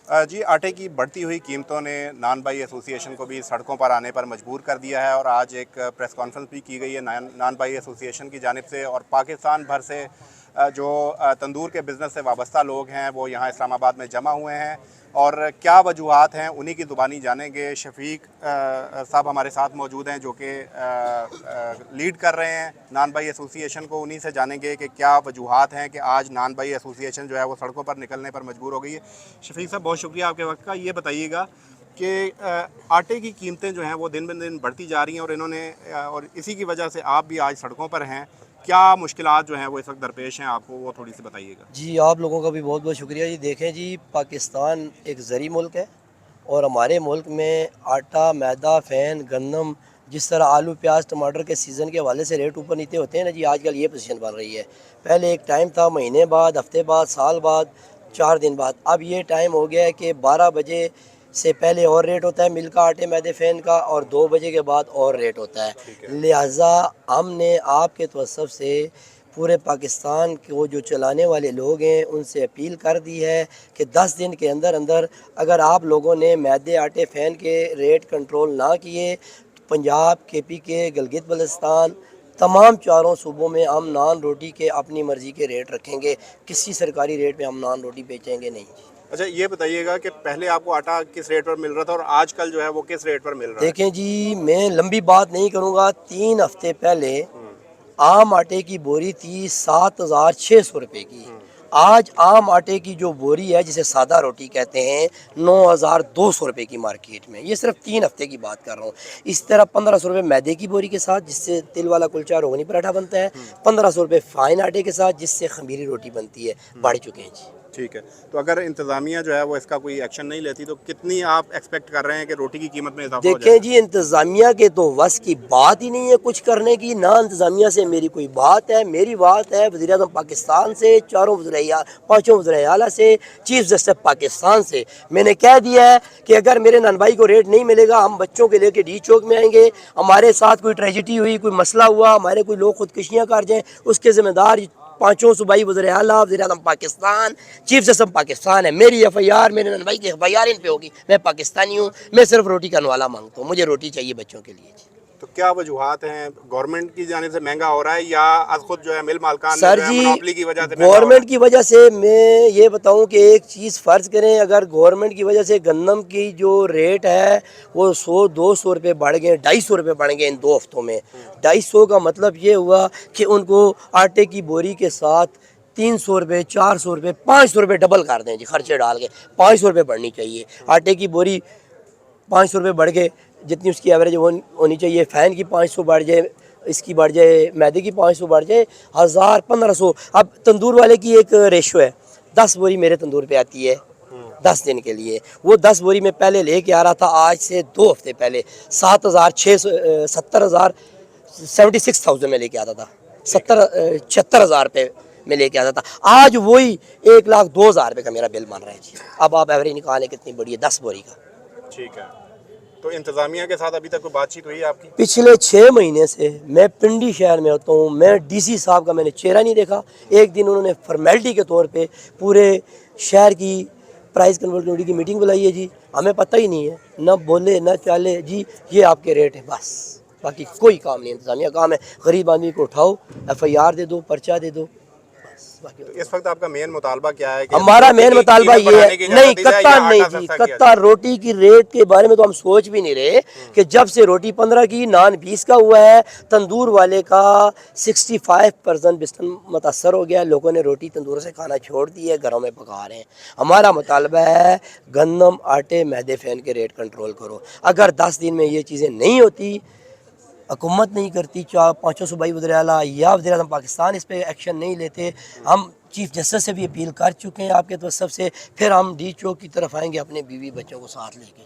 जी, आटे की बढ़ती हुई कीमतों ने नान बाई एसोसिएशन को भी सड़कों पर आने पर मजबूर कर दिया है और आज एक प्रेस कॉन्फ्रेंस भी की गई है नान बाई एसोसिएशन की जानिब से। और पाकिस्तान भर से जो तंदूर के बिज़नेस से वाबस्ता लोग हैं वो यहाँ इस्लामाबाद में जमा हुए हैं और क्या वजूहात हैं उन्हीं की ज़ुबानी जानेंगे। शफीक साहब हमारे साथ मौजूद हैं जो कि लीड कर रहे हैं नान बाई एसोसिएशन को, उन्हीं से जानेंगे कि क्या वजूहात हैं कि आज नान बाई एसोसिएशन जो है वो सड़कों पर निकलने पर मजबूर हो गई है। शफीक साहब, बहुत शुक्रिया आपके वक्त का। ये बताइएगा कि आटे की कीमतें जो हैं वो दिन ब दिन बढ़ती जा रही हैं और इन्होंने और इसी की वजह से आप भी आज सड़कों पर हैं। क्या मुश्किलात जो हैं वो इस वक्त दरपेश हैं आपको, वो थोड़ी सी बताइएगा। जी, आप लोगों का भी बहुत बहुत शुक्रिया। जी देखें जी, पाकिस्तान एक ज़री मुल्क है और हमारे मुल्क में आटा, मैदा, फ़ैन, गंदम, जिस तरह आलू, प्याज, टमाटर के सीज़न के हवाले से रेट ऊपर नीचे होते हैं ना जी, आजकल ये पोजीशन बन रही है। पहले एक टाइम था महीने बाद, हफ्ते बाद, साल बाद, 4 दिन बाद। अब ये टाइम हो गया है कि 12 बजे से पहले और रेट होता है मिल का, आटे, मैदे, फ़ैन का, और 2 बजे के बाद और रेट होता है। लिहाजा हमने आपके तवस्सुफ़ से पूरे पाकिस्तान को जो चलाने वाले लोग हैं उनसे अपील कर दी है कि 10 दिन के अंदर अंदर अगर आप लोगों ने मैदे, आटे, फ़ैन के रेट कंट्रोल ना किए तो पंजाब, KPK, गिलगित बल्तिस्तान, तमाम चारों सूबों में हम नान रोटी के अपनी मर्ज़ी के रेट रखेंगे। किसी सरकारी रेट पे हम नान रोटी बेचेंगे नहीं। अच्छा, ये बताइएगा कि पहले आपको आटा किस रेट पर मिल रहा था और आजकल जो है वो किस रेट पर मिल रहा है। देखें जी, मैं लंबी बात नहीं करूँगा। 3 हफ्ते पहले आम आटे की बोरी थी 7,600 रुपये की। आज आम आटे की जो बोरी है जिसे सादा रोटी कहते हैं 9,200 रुपये की मार्केट में। ये सिर्फ 3 हफ्ते की बात कर रहा हूँ। इस तरह 1,500 रुपये मैदे की बोरी के साथ जिससे तिल वाला कुलचा रोगनी पराठा बनता है, 1,500 रुपये फाइन आटे के साथ जिससे खमीरी रोटी बनती है, बढ़ चुके हैं जी। ठीक है, तो अगर इंतज़ामिया जो है वो इसका कोई एक्शन नहीं लेती तो कितनी आप एक्सपेक्ट कर रहे हैं कि रोटी की कीमत में इजाफा हो देखें जाएगा? जी, इंतज़ामिया के तो वस की बात ही नहीं है कुछ करने की। ना इंतज़ामिया से मेरी कोई बात है। मेरी बात है वज़ीर-ए-आज़म पाकिस्तान से, पाँचों वज़ीर-ए-आला से, चीफ जस्टिस पाकिस्तान से। मैंने कह दिया है कि अगर मेरे ननभाई को रेट नहीं मिलेगा हम बच्चों के लेके डी चौक में आएंगे। हमारे साथ कोई ट्रेजिडी हुई, कोई मसला हुआ, हमारे कोई लोग खुदकुशियाँ कर जाएँ, उसके ज़िम्मेदार पाँचों सूबाई वज़ीर-ए-आला, वज़ीर-ए-आज़म पाकिस्तान, चीफ जस्टिस पाकिस्तान है। मेरी FIR, मेरे ननभाई की FIR इन पे होगी। मैं पाकिस्तानी हूँ, मैं सिर्फ रोटी का नवाला मांगता हूँ, मुझे रोटी चाहिए बच्चों के लिए। तो क्या वजूहात हैं? गवर्नमेंट की जानिब से महंगा हो रहा है या आज खुद जो है मिल मालकान ने सर जो है जी, मोनोपोली की वजह से महंगा हो रहा गवर्नमेंट की वजह से मैं ये बताऊं कि एक चीज़ फ़र्ज़ करें, अगर गवर्नमेंट की वजह से गंदम की जो रेट है वो 100-200 रुपये बढ़ गए, 250 रुपये बढ़ गए इन 2 हफ्तों में। 250 का मतलब ये हुआ कि उनको आटे की बोरी के साथ 300 रुपये, 400 रुपये, 500 रुपये डबल कर दें जी, खर्चे डाल के 500 रुपये बढ़नी चाहिए। आटे की बोरी 500 रुपये बढ़ गए, जितनी उसकी एवरेज वो होनी चाहिए। फ़ैन की 500 बढ़ जाए, इसकी बढ़ जाए, मैदे की 500 बढ़ जाए, 1000, 1500। अब तंदूर वाले की एक रेशो है, 10 बोरी मेरे तंदूर पे आती है 10 दिन के लिए। वो 10 बोरी में पहले लेके आ रहा था, आज से 2 हफ्ते पहले 7,600 70,000 76,000 में लेके आता था, 76,000 रुपये में लेके आता था। आज वही 1,02,000 रुपये का मेरा बिल बन रहा है जी। अब आप एवरेज निकालें कितनी बड़ी है 10 बोरी का। ठीक है, तो इंतज़ामिया के साथ अभी तक कोई बातचीत हुई है आपकी? पिछले 6 महीने से मैं पिंडी शहर में होता हूँ, मैं DC साहब का मैंने चेहरा नहीं देखा। एक दिन उन्होंने फॉर्मेलिटी के तौर पे पूरे शहर की प्राइस कंट्रोल कमेटी की मीटिंग बुलाई है जी, हमें पता ही नहीं है, न बोले न चाले जी, ये आपके रेट है बस, बाकी कोई काम नहीं। इंतज़ामिया काम है, गरीब आदमी को उठाओ, FIR दे दो, पर्चा दे दो। तो इस वक्त आपका मेन मुतालबा क्या है कि हमारा मेन मुतालबा ये है, नहीं कत्ता नहीं जी, कत्ता जाए? रोटी की रेट के बारे में तो हम सोच भी नहीं रहे कि जब से रोटी 15 की, नान 20 का हुआ है, तंदूर वाले का 65% बिस्तर मुतासर हो गया। लोगों ने रोटी तंदूर से खाना छोड़ दी है, घरों में पका रहे हैं। हमारा मुतालबा है गंदम, आटे, मैदे, फ़ैन के रेट कंट्रोल करो। अगर 10 दिन में ये चीज़ें नहीं होती, हुकूमत नहीं करती, 4-5 सूबाई वज़ीर-ए-आला या वज़ीर-ए-आज़म पाकिस्तान इस पे एक्शन नहीं लेते, हम चीफ जस्टिस से भी अपील कर चुके हैं आपके तवस्सुफ़ से, फिर हम डी चौक की तरफ आएंगे अपने बीवी बच्चों को साथ लेके।